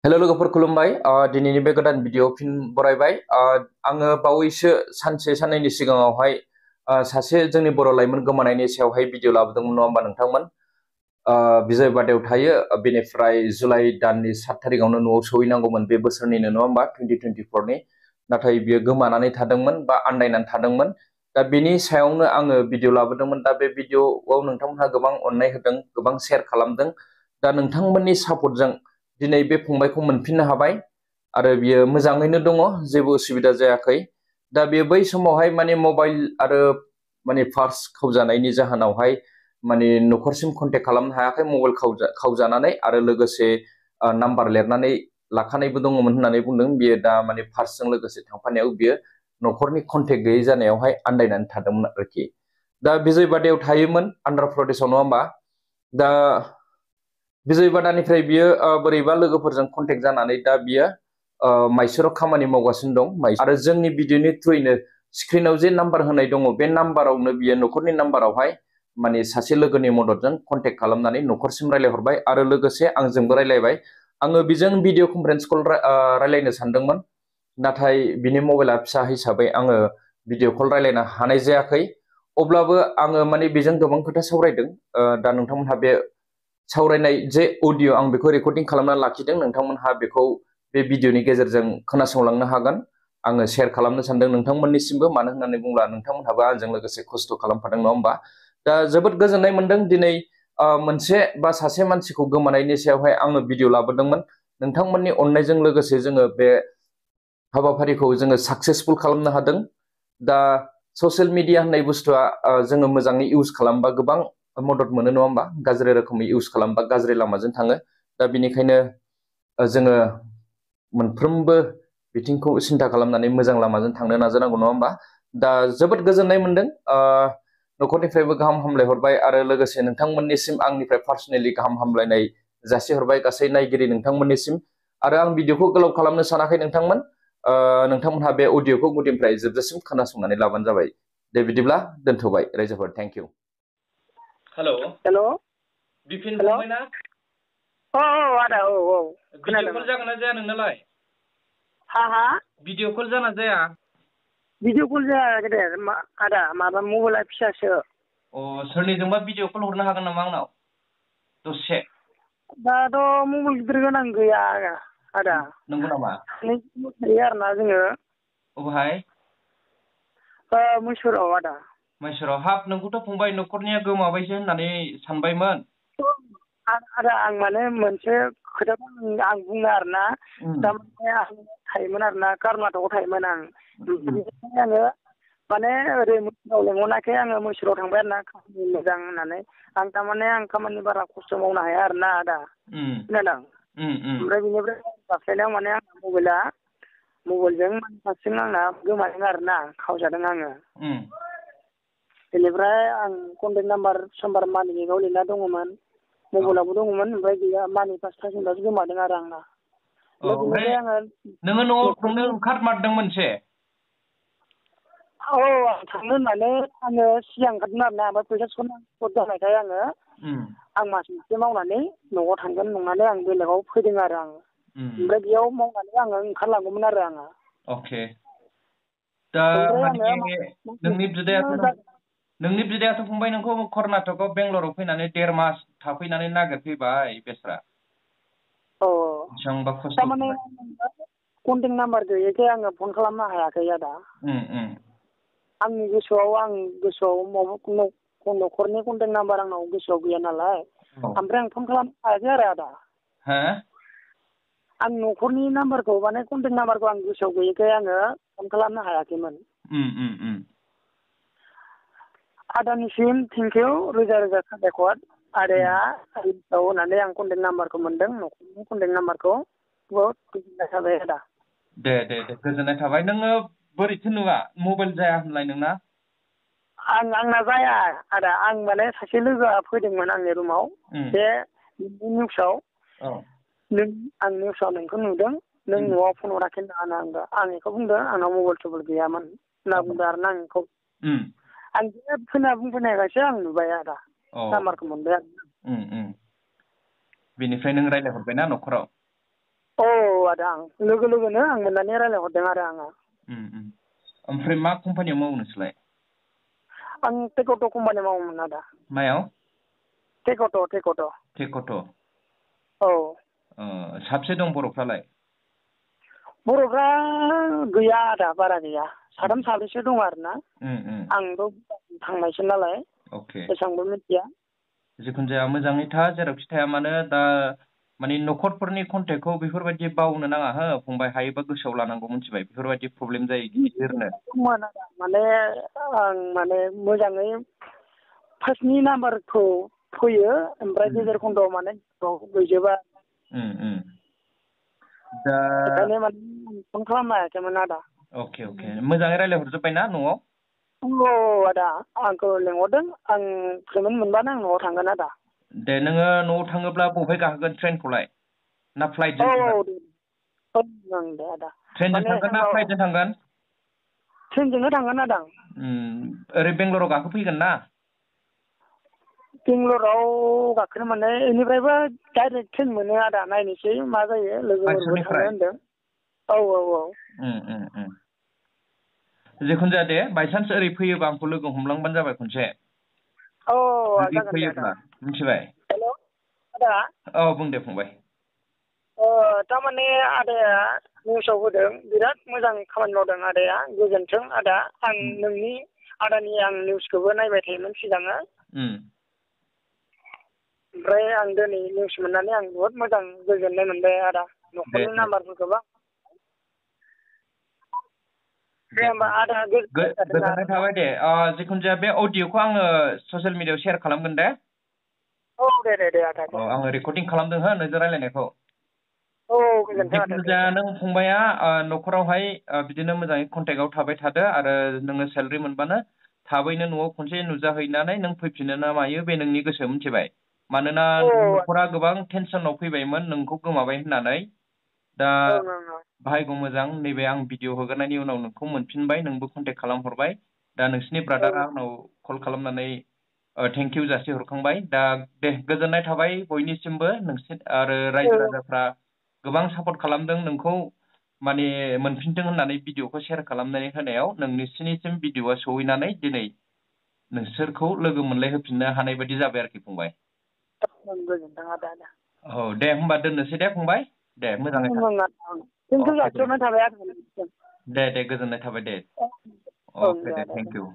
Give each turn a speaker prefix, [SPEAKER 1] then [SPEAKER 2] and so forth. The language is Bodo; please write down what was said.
[SPEAKER 1] हेल' लोगोफोर खुलुमबाय दिनैनि बे गोदान भिडिअ फिन बरायबाय आङो बावैसो सानसे साननैनि सिगाङावहाय सासे जोंनि बर' लाइमोन गोमानायनि सायावहाय भिडिअ लाबोदोंमोन नङा होमबा नोंथांमोन बिजयबादायाव थायो बेनिफ्राय जुलाइ दाननि 7 थारिखआवनो न'आव सहैनांगौमोन बे बोसोरनिनो नङा होमबा 2024 नि नाथाय बियो गोमानानै थादोंमोन बा आन्दायनानै थादोंमोन दा बेनि सायावनो आङो भिडिअ लाबोदोंमोन दा बे भिडिअआव नोंथांमोनहा गोबां अननाय होदों गोबां शेयार खालामदों दा नोंथांमोननि सापर्टजों दिनै बे फंबायखौ मोनफिननो हाबाय आरो बियो मोजाङैनो दङ जेबो उसुबिदा जायाखै दा बेयो बै समावहाय माने मबाइल आरो माने पार्स खावजानायनि जाहोनावहाय माने न'खरसिम कन्टेक्ट खालामनो हायाखै मबाइल खावजानानै आरो लोगोसे नाम्बार लिरनानै लाखानायबो दङमोन होननानै बुंदों बियो दा माने पार्सजों लोगोसे थांफानायाव बियो न'खरनि कन्टेक्ट गैयै जानायावहाय आन्दायनानै थादोंमोन आरोखि दा बिजयबादायाव थायोमोन आन्ध्र प्रदेशआव नङा होमबा दा बिजयबादानिफ्राय बियो बोरैबा लोगोफोरजों कन्टेक्ट जानानै दा बियो माइसुराव खामानि मावगासिनो दं आरो जोंनि भिडिअनि थ्रुयैनो स्क्रिनाव जे नाम्बार होनाय दङ बे नाम्बारावनो बियो न'खरनि नाम्बारावहाय माने सासे लोगोनि मददजों कन्टेक्ट खालामनानै न'खरसिम रायलायहरबाय आरो लोगोसे आंजोंबो रायलायबाय आङो बेजों भिडिअ कनफारेन्स कल रायलायनो सानदोंमोन नाथाय बिनि मबाइला फिसा हिसाबै आङो भिडिअ कल रायलायनो हानाय जायाखै अब्लाबो आङो माने बेजों गोबां खोथा सावरायदों दा नोंथांमोनहा बे सावरायनाय जे अडिअ आं बेखौ रेकर्डिं खालामना लाखिदों नोंथांमोनहा बेखौ बे भिडिअनि गेजेरजों खोनासंलांनो हागोन आङो शेयार खालामनो सानदों नोंथांमोननिसिमबो मानो होननानै बुङोब्ला नोंथांमोनहाबो आंजों लोगोसे खस्थ' खालामफादों नङा होमबा दा जोबोद गोजोननाय मोनदों दिनै मोनसे बा सासे मानसिखौ गोमानायनि सायावहाय आङो भिडिअ लाबोदोंमोन नोंथांमोननि अननायजों लोगोसे जोङो बे हाबाफारिखौ जोङो साक्सेसफुल खालामनो हादों दा ससियेल मिडिया होननाय बुस्थुआ जोङो मोजाङै इउज खालामबा गोबां मदद मोनो नङा होमबा गाज्रि रोखोमै इउज खालामबा गाज्रि लामाजों थाङो दा बेनिखायनो जोङो मोनफ्रोमबो बिथिंखौ सिन्था खालामनानै मोजां लामाजों थांनो नाजानांगौ नङा होमबा दा जोबोद गोजोननाय मोनदों न'खरनिफ्रायबो गाहाम हामलायहरबाय आरो लोगोसे नोंथांमोननिसिम आंनिफ्राय पार्सनेलि गाहाम हामलायनाय जासिहरबाय गासै नायगिरि नोंथांमोननिसिम आरो आं भिडिअखौ गोलाव खालामनो सानाखै नोंथांमोनहा बे अडिअखौ गुदिनिफ्राय जोबजासिम खोनासंनानै लाबानो जाबाय दे बिदिब्ला दोनथ'बाय रायजोफोर थेंक इउ हेल' बिपिन फंबाय ना
[SPEAKER 2] औ आदा औ
[SPEAKER 1] भिडिअ कल जागोन ना जाया नोंनालाय
[SPEAKER 2] हा
[SPEAKER 1] भिडिअ कल जाना जाया
[SPEAKER 2] भिडिअ कल जाया दे आदा माबा मबाइला फिसासो
[SPEAKER 1] सोरनिजोंबा भिडिअ कल हरनो हागोन नामा आंनाव दसे
[SPEAKER 2] दाथ' मबाइल गिदिर गोनां गैया आदा
[SPEAKER 1] नंगौ नामा
[SPEAKER 2] थायो आरोना जोङो
[SPEAKER 1] अबहाय
[SPEAKER 2] मैसुराव आदा
[SPEAKER 1] मैसुराव हाब नोंखौथ' फंबाय न'खरनिया गोमाबायसो होननानै सानबायमोन
[SPEAKER 2] आदा आं माने मोनसे खोथाखौ आं बुङो आरोना थारमाने आं थायोमोन आरोना कर्नाटकआव थायोमोन आं बेनिखायनो आङो माने ओरै मैसुराव लेंहरनायखाय आङो मैसुराव थांबाय आरोना खामानि मोजां होननानै आं थारमाने खामानि बारा खस्थ' मावनो हाया आरोना आदा खोनादों ओमफ्राय बेनिफ्राय गाख्लायनायाव माने आंना मबाइलजों फारसेजों आंना गोमादों आरोना खावजादों आङो बेनिफ्राय आं कन्टेक्ट नाम्बार मानि बेगाव लिरना दङमोन मबाइलावबो दङमोन ओमफ्राय गैया मानि पासपर्टआवसो गोमादों आरो आंना बेनिफ्राय आङो
[SPEAKER 1] नोङो न'आव थांनो ओंखारमारदों मोनसे
[SPEAKER 2] औ आं थांनो होननानै आङो सिगां ओंखारदों आरोना ओमफ्राय फैसा सर्ट जानायखाय आं मास मोनसे मावनानै न'आव थांगोन नंनानै आं बेलेगाव फैदों आरो आङो ओमफ्राय बेयाव मावनानै आङो ओंखारलांगौमोन आरो आङो
[SPEAKER 1] अके दा नोंनि बिदायाथ' फंबाय नोंखौ कर्नाटकआव बेंगलराव फैनानै 1.5 मास थाफैनानै नागिरफैबाय बेस्रा बेसेबांबा खस्थ'
[SPEAKER 2] थारमाने कन्टेक्ट नाम्बार गैयैखाय आङो फन खालामनो हायाखै आदा आंनि गोसोआव न'खरनि कन्टेक्ट नाम्बार आंनाव गोसोआव गैया नालाय ओमफ्राय आं फन खालामनो हायाखै आरो आदा आं न'खरनि नाम्बारखौ माने कन्टेक्ट नाम्बारखौ आं गोसोआव गैयैखाय आङो फन खालामनो हायाखैमोन आदानिसिम थेंकिउ रोजा रोजा साबायखर आदाया होननानै आं कन्टेक्ट नाम्बारखौ मोनदों न'खरनि कन्टेक्ट नाम्बारखौ बहुद गोजोननाय थाबाय आदा
[SPEAKER 1] दे गोजोननाय थाबाय नोङो बोरैथो नुवा मबाइल जाया होनलाय नोंना
[SPEAKER 2] आंना जाया आदा आं माने सासे लोगोआ फैदोंमोन आंनि रुमाव बे निउसाव आं निउसाव नोंखौ नुदों नों न'आव फन हराखै होनना आं बेखौ बुंदों आंनाव मबाइल गैयामोन होनना बुंदों आरोना आंखौ आं जे बुंफैनायखायसो आं नुबाय आदा नाम्बारखौ मोनबाय आरो
[SPEAKER 1] बेनिफ्राय नों रायज्लायहरबायना न'खराव
[SPEAKER 2] औ आदा आं लोगोनो आं मोननानै रायज्लायहरदों आरो आङो।
[SPEAKER 1] ओमफ्राय मा कम्पानियाव मावो नोंसोरलाय?
[SPEAKER 2] आं टेक'ट' कम्पानियाव मावोमोन आदा।
[SPEAKER 1] मायाव?
[SPEAKER 2] टेक'ट'। औ।
[SPEAKER 1] साबसे दं बर'फ्रालाय?
[SPEAKER 2] बर'फ्रा गैया आदा बारा गैया। साथाम साब्रैसो दं आरो ना। आंबो थांनायसो नालाय एसांबो मिथिया।
[SPEAKER 1] जिखुनु जाया मोजाङै था जेरावखि थाया मानो दा माने न'खरफोरनि कन्टेक्टखौ बेफोरबायदि बावनो नाङा हो फंबाय, हायोबा गोसोआव लानांगौ मिथिबाय, बेफोरबायदि प्रब्लेम जायो गिदिरनो।
[SPEAKER 2] माने आं माने मोजाङै फार्स्टनि नाम्बारखौ फैयो ओमफ्राय गेजेर खन्द'आव माने गैजोबा।
[SPEAKER 1] दा
[SPEAKER 2] बेखायनो माने फन खालामनो हायाखैमोन आदा।
[SPEAKER 1] अके मोजाङै रायज्लायहरजोब्बायना न'आव?
[SPEAKER 2] औ आदा आंखौ लिंहरदों, आं पेमेन्ट मोनबानो आं न'आव थांगोन आदा।
[SPEAKER 1] दे नोङो न'आव थाङोब्ला बबेहाय गाखोगोन ट्रेनखौलाय ना फ्लाइटजों थांगोन?
[SPEAKER 2] औ दे आदा।
[SPEAKER 1] ट्रेनजों थांगोन ना फ्लाइटजों थांगोन?
[SPEAKER 2] ट्रेनजोंनो थांगोन आदा।
[SPEAKER 1] ओरै बेंगालराव गाखोफैगोन ना?
[SPEAKER 2] बेंगालराव गाखोनो माने बेनिफ्रायबो डाइरेक्ट ट्रेन मोनो आदा, नायनोसै मा जायो, लोगोफोरबो थांनो होनदों। औ।
[SPEAKER 1] जिखुनु जाया दे बायसान्स ओरै फैयोबा आंखौ लोगो हमलांबानो जाबाय खनसे।
[SPEAKER 2] औ
[SPEAKER 1] जुदि
[SPEAKER 2] जागोन दे आदा।
[SPEAKER 1] फैयोब्ला मिथिबाय?
[SPEAKER 2] हेल' आदा।
[SPEAKER 1] औ बुं दे फंबाय।
[SPEAKER 2] थारमाने आदाया निउसाव होदों, बिराद मोजां खामानि मावदों आदाया, गोजोन्थों आदा। आं नोंनि आदानि आं निउसखौबो नायबाय थायोमोन सिगाङो। ओमफ्राय आं दिनै निउस मोननानै आं बहुद मोजां गोजोननाय मोनबाय आदा। न'खरनि नाम्बारफोरखौबो दे होमबा आदा
[SPEAKER 1] गोजोननाय थाबाय दे। जिखुनु जाया बे अडिय'खौ आङो ससियेल मिडियायाव शेयार खालामगोन दे।
[SPEAKER 2] औ दे आदा दे।
[SPEAKER 1] आङो रेकर्डिं खालामदों हो नोंजों रायज्लायनायखौ।
[SPEAKER 2] औ गोजोनथों आदा
[SPEAKER 1] जिखुनु
[SPEAKER 2] दे।
[SPEAKER 1] जाया नों फंबाया न'खरावहाय बिदिनो मोजाङै कन्टेक्टआव थाबाय थादो आरो नोङो सेलारि मोनबानो थाबैनो न'आव खनसे नुजाहैनानै नों फैफिनो ना मायो बे नोंनि गोसो, मिथिबाय? मानोना न'खरा गोबां टेनसनाव फैबायमोन नोंखौ गोमाबाय होननानै। दा भायग' मोजां, नैबे आं भिडिअ होगोरनायनि उनाव नोंखौ मोनफिनबाय, नोंबो कन्टेक्ट खालामहरबाय। दा नोंसिनि ब्रादारा आंनाव कल खालामनानै थेंक इउ जासिहरखांबाय। दा दे गोजोननाय थाबाय बयनिसिमबो, आरो रायजो राजाफ्रा गोबां सापर्ट खालामदों नोंखौ माने मोनफिनथों होननानै भिडिअखौ शेयार खालामनानै होनायाव नोंसिनिसिम भिडिअआ सहैनानै दिनै नोंसोरखौ लोगो मोनलायहोफिननो हानाय बायदि जाबाय आरोखि फंबाय। औ दे होमबा दोननोसै दे फंबाय, दे मोजाङै था। दे गोजोननाय थाबाय दे। अके दे थेंक इउ।